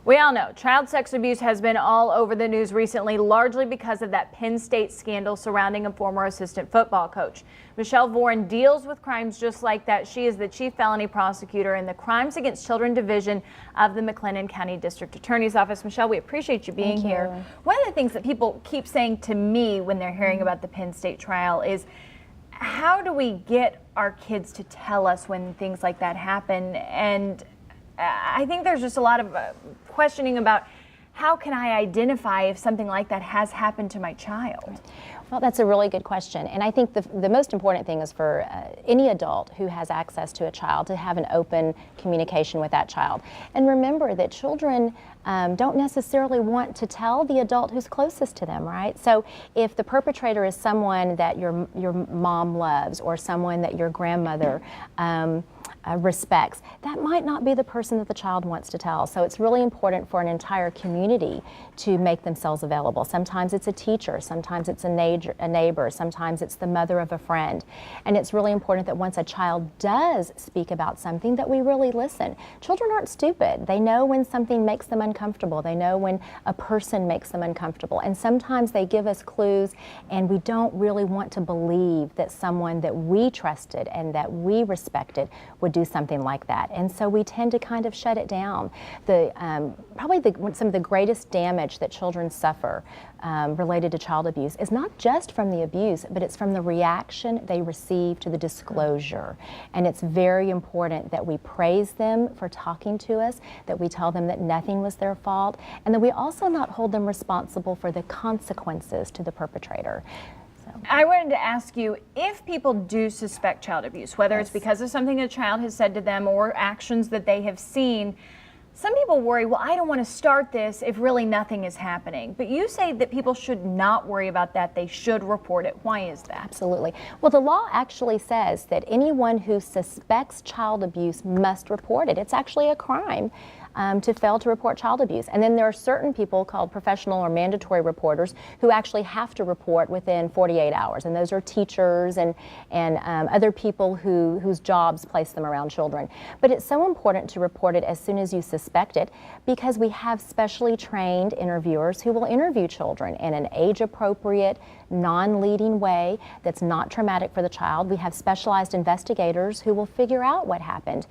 We all know child sex abuse has been all over the news recently, largely because of that Penn State scandal surrounding a former assistant football coach. Michelle Voren deals with crimes just like that. She is the chief felony prosecutor in the Crimes Against Children Division of the McLennan County District Attorney's Office. Michelle, we appreciate you being here. One of the things that people keep saying to me when they're hearing about the Penn State trial is, how do we get our kids to tell us when things like that happen? And I think there's just a lot of questioning about how can I identify if something like that has happened to my child? Well, that's a really good question. And I think the most important thing is for any adult who has access to a child to have an open communication with that child. And remember that children don't necessarily want to tell the adult who's closest to them, right? So if the perpetrator is someone that your mom loves or someone that your grandmother respects, that might not be the person that the child wants to tell. So it's really important for an entire community to make themselves available. Sometimes it's a teacher, sometimes it's a neighbor, sometimes it's the mother of a friend. And it's really important that once a child does speak about something, that we really listen. Children aren't stupid. They know when something makes them uncomfortable. They know when a person makes them uncomfortable. And sometimes they give us clues, and we don't really want to believe that someone that we trusted and that we respected would do something like that. And so we tend to kind of shut it down. Probably some of the greatest damage that children suffer related to child abuse is not just from the abuse, but it's from the reaction they receive to the disclosure. And it's very important that we praise them for talking to us, that we tell them that nothing was their fault, and that we also not hold them responsible for the consequences to the perpetrator. I wanted to ask you, if people do suspect child abuse, whether it's because of something a child has said to them or actions that they have seen, some people worry, well, I don't want to start this if really nothing is happening. But you say that people should not worry about that. They should report it. Why is that? Absolutely. Well, the law actually says that anyone who suspects child abuse must report it. It's actually a crime to fail to report child abuse. And then there are certain people called professional or mandatory reporters who actually have to report within 48 hours. And those are teachers and other people whose jobs place them around children. But it's so important to report it as soon as you suspect it, because we have specially trained interviewers who will interview children in an age-appropriate, non-leading way that's not traumatic for the child. We have specialized investigators who will figure out what happened.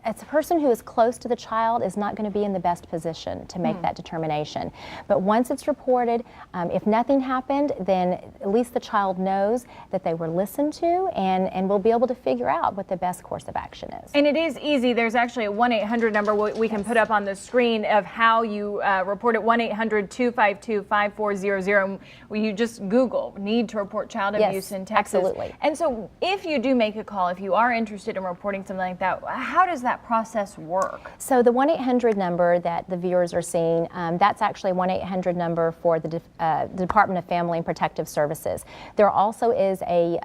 As a person who is close to the child is not going to be in the best position to make that determination. But once it's reported, if nothing happened, then at least the child knows that they were listened to, and will be able to figure out what the best course of action is. And it is easy. There's actually a 1-800 number we can put up on the screen of how you report it, 1-800-252-5400. You just Google need to report child abuse in Texas. Absolutely. And so if you do make a call, if you are interested in reporting something like that, how does that process work? So the 1-800 number that the viewers are seeing, that's actually a 1-800 number for the Department of Family and Protective Services. There also is a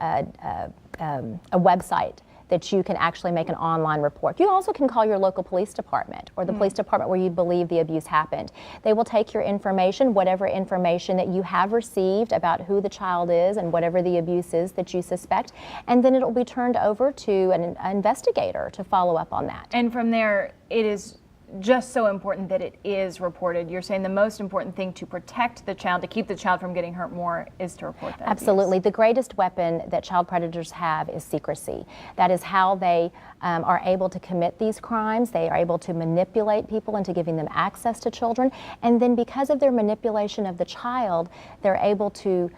website that you can actually make an online report. You also can call your local police department or the police department where you believe the abuse happened. They will take your information, whatever information that you have received about who the child is and whatever the abuse is that you suspect, and then it will be turned over to an investigator to follow up on that. And from there, it is just so important that it is reported. You're saying the most important thing to protect the child, to keep the child from getting hurt more, is to report that Absolutely. abuse. The greatest weapon that child predators have is secrecy. That is how they are able to commit these crimes. They are able to manipulate people into giving them access to children. And then because of their manipulation of the child, they're able to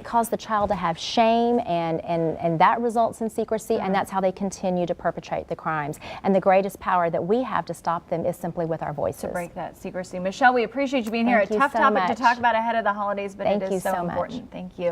cause the child to have shame, and that results in secrecy, and that's how they continue to perpetrate the crimes. And the greatest power that we have to stop them is simply with our voices. To break that secrecy. Michelle, we appreciate you being here. A tough topic to talk about ahead of the holidays, but it is so important. Thank you.